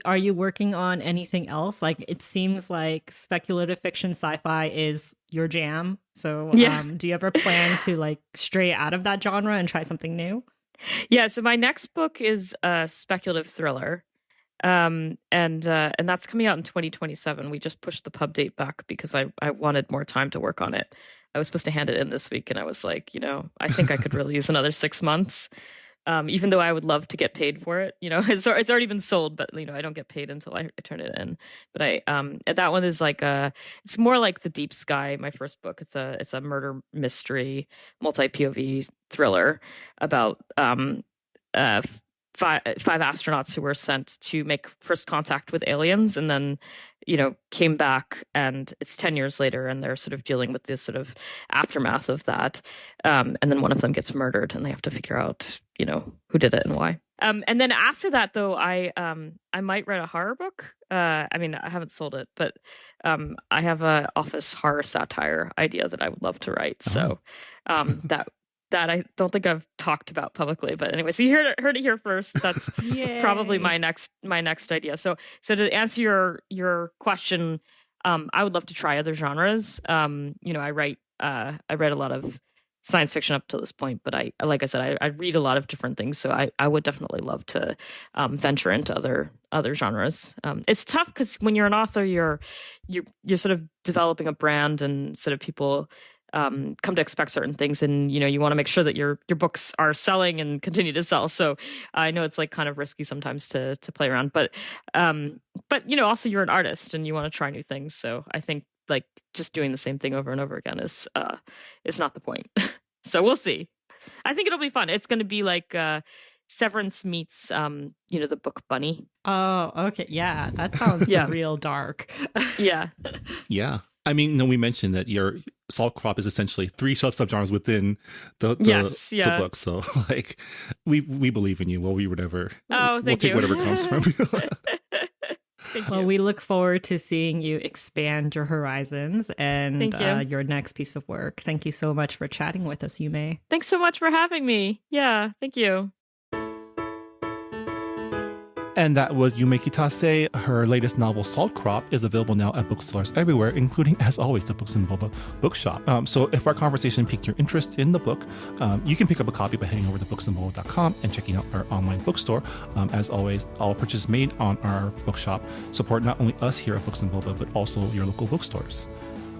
are you working on anything else? Like, it seems like speculative fiction sci-fi is your jam. So do you ever plan to like stray out of that genre and try something new? Yeah, so my next book is a speculative thriller. And that's coming out in 2027. We just pushed the pub date back because I wanted more time to work on it. I was supposed to hand it in this week, and I was like, I think I could really use another 6 months. Even though I would love to get paid for it, it's already been sold, but I don't get paid until I turn it in. But that one is like it's more like The Deep Sky, my first book. It's a murder mystery, multi POV thriller about five astronauts who were sent to make first contact with aliens, and then came back, and it's 10 years later, and they're sort of dealing with this sort of aftermath of that, and then one of them gets murdered, and they have to figure out who did it and why. And then after that, though, I might write a horror book. I mean, I haven't sold it, but I have a office horror satire idea that I would love to write. So that I don't think I've talked about publicly, but anyway, so you heard it here first. That's probably my next idea. So to answer your question, I would love to try other genres. I write a lot of science fiction up to this point, but I read a lot of different things. So I would definitely love to venture into other genres. It's tough because when you're an author, you're sort of developing a brand, and sort of people come to expect certain things, and you want to make sure that your books are selling and continue to sell. So I know it's like kind of risky sometimes to play around, but also you're an artist and you want to try new things. So I think like just doing the same thing over and over again is not the point. So we'll see. I think it'll be fun. It's going to be like Severance meets the book Bunny. Oh, okay. Yeah, that sounds real dark. Yeah. Yeah. I mean, we mentioned that your Salt Crop is essentially 3 subgenres within the book. So, like, we believe in you. We'll read whatever. Oh, we'll take you. whatever comes from you. Well, we look forward to seeing you expand your horizons and your next piece of work. Thank you so much for chatting with us, Yume. Thanks so much for having me. Yeah, thank you. And that was Yume Kitasei. Her latest novel, Salt Crop, is available now at bookstores everywhere, including, as always, the Books and Boba bookshop. So if our conversation piqued your interest in the book, you can pick up a copy by heading over to booksandboba.com and checking out our online bookstore. As always, all purchases made on our bookshop support not only us here at Books and Boba, but also your local bookstores.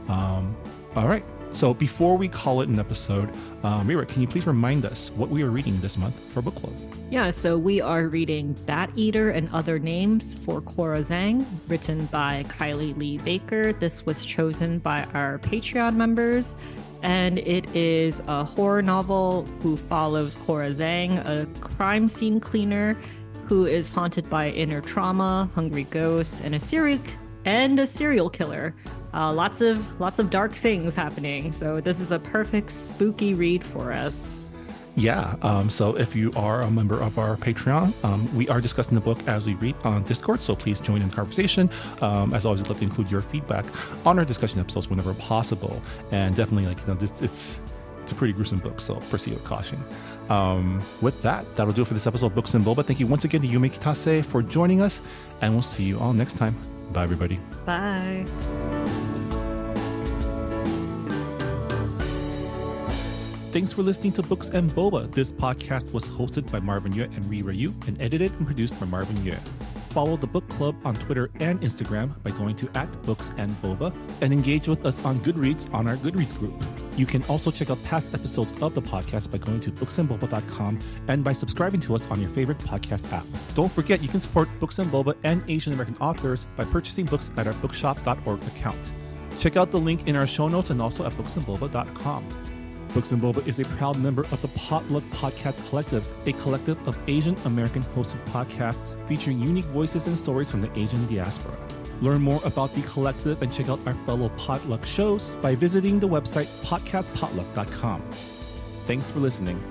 All right. So before we call it an episode, Mira, can you please remind us what we are reading this month for book club? Yeah, so we are reading Bat Eater and Other Names for Cora Zhang, written by Kylie Lee Baker. This was chosen by our Patreon members, and it is a horror novel who follows Cora Zhang, a crime scene cleaner who is haunted by inner trauma, hungry ghosts, and a serial killer. Lots of dark things happening. So this is a perfect spooky read for us. Yeah. So if you are a member of our Patreon, we are discussing the book as we read on Discord. So please join in the conversation. As always, we'd love to include your feedback on our discussion episodes whenever possible. And definitely, it's a pretty gruesome book, so proceed with caution. With that'll do it for this episode of Books and Boba. Thank you once again to Yume Kitase for joining us, and we'll see you all next time. Bye, everybody. Bye. Thanks for listening to Books and Boba. This podcast was hosted by Marvin Yue and Rira Yu and edited and produced by Marvin Yue. Follow the book club on Twitter and Instagram by going to @BooksandBoba and engage with us on Goodreads on our Goodreads group. You can also check out past episodes of the podcast by going to booksandboba.com and by subscribing to us on your favorite podcast app. Don't forget, you can support Books and Boba and Asian American authors by purchasing books at our bookshop.org account. Check out the link in our show notes and also at booksandboba.com. Books and Boba is a proud member of the Potluck Podcast Collective, a collective of Asian American hosted podcasts featuring unique voices and stories from the Asian diaspora. Learn more about the collective and check out our fellow Potluck shows by visiting the website podcastpotluck.com. Thanks for listening.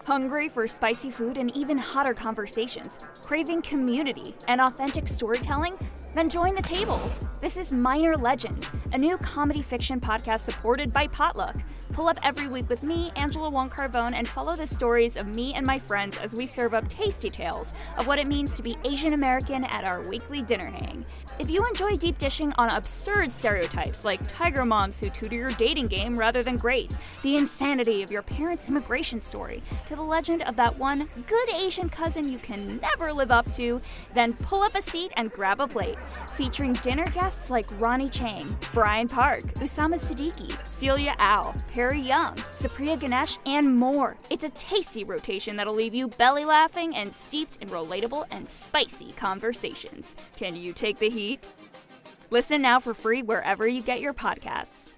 Hungry for spicy food and even hotter conversations? Craving community and authentic storytelling? Then join the table. This is Minor Legends, a new comedy fiction podcast supported by Potluck. Pull up every week with me, Angela Wong Carbone, and follow the stories of me and my friends as we serve up tasty tales of what it means to be Asian American at our weekly dinner hang. If you enjoy deep dishing on absurd stereotypes like tiger moms who tutor your dating game rather than grades, the insanity of your parents' immigration story, to the legend of that one good Asian cousin you can never live up to, then pull up a seat and grab a plate. Featuring dinner guests like Ronnie Chang, Brian Park, Usama Siddiqui, Celia Au, Perry Young, Supriya Ganesh, and more. It's a tasty rotation that'll leave you belly laughing and steeped in relatable and spicy conversations. Can you take the heat? Listen now for free wherever you get your podcasts.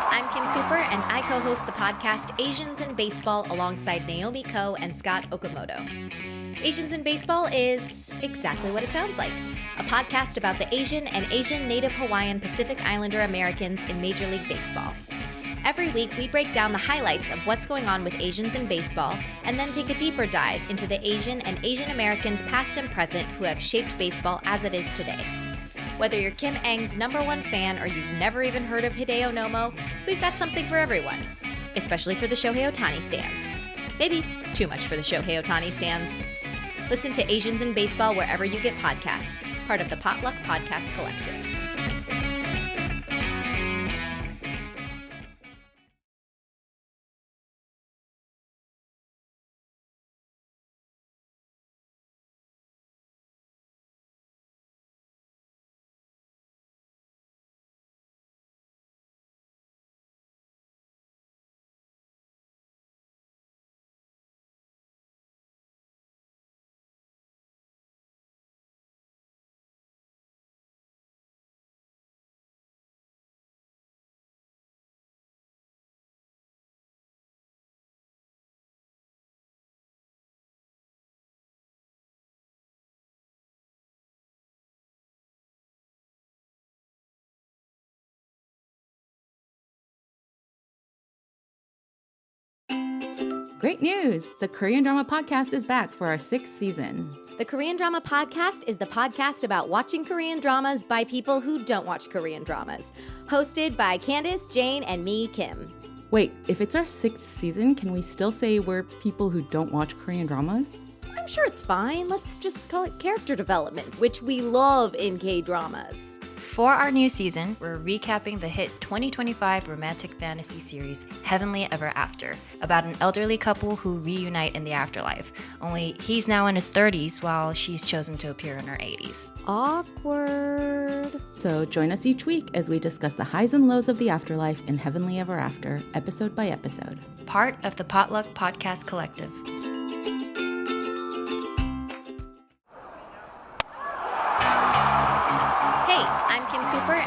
I'm Kim Cooper, and I co-host the podcast Asians in Baseball alongside Naomi Ko and Scott Okamoto. Asians in Baseball is exactly what it sounds like, a podcast about the Asian and Asian Native Hawaiian Pacific Islander Americans in Major League Baseball. Every week, we break down the highlights of what's going on with Asians in baseball and then take a deeper dive into the Asian and Asian Americans past and present who have shaped baseball as it is today. Whether you're Kim Eng's #1 fan or you've never even heard of Hideo Nomo, we've got something for everyone, especially for the Shohei Ohtani stans. Maybe too much for the Shohei Ohtani stans. Listen to Asians in Baseball wherever you get podcasts, part of the Potluck Podcast Collective. Great news! The Korean Drama Podcast is back for our 6th season. The Korean Drama Podcast is the podcast about watching Korean dramas by people who don't watch Korean dramas. Hosted by Candace, Jane, and me, Kim. Wait, if it's our 6th season, can we still say we're people who don't watch Korean dramas? I'm sure it's fine. Let's just call it character development, which we love in K-dramas. For our new season, we're recapping the hit 2025 romantic fantasy series Heavenly Ever After, about an elderly couple who reunite in the afterlife. Only he's now in his 30s while she's chosen to appear in her 80s. Awkward. So join us each week as we discuss the highs and lows of the afterlife in Heavenly Ever After, episode by episode. Part of the Potluck Podcast Collective.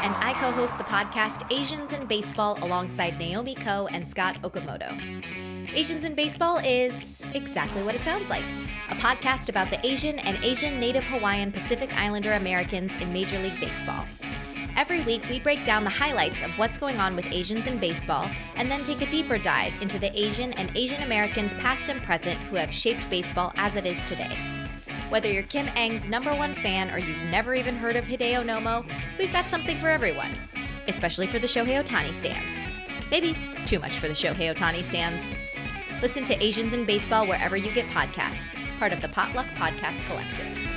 And I co-host the podcast Asians in Baseball alongside Naomi Ko and Scott Okamoto. Asians in Baseball is exactly what it sounds like, a podcast about the Asian and Asian Native Hawaiian Pacific Islander Americans in Major League Baseball. Every week, we break down the highlights of what's going on with Asians in baseball and then take a deeper dive into the Asian and Asian Americans past and present who have shaped baseball as it is today. Whether you're Kim Eng's #1 fan or you've never even heard of Hideo Nomo, we've got something for everyone, especially for the Shohei Ohtani stans. Maybe too much for the Shohei Ohtani stans. Listen to Asians in Baseball wherever you get podcasts, part of the Potluck Podcast Collective.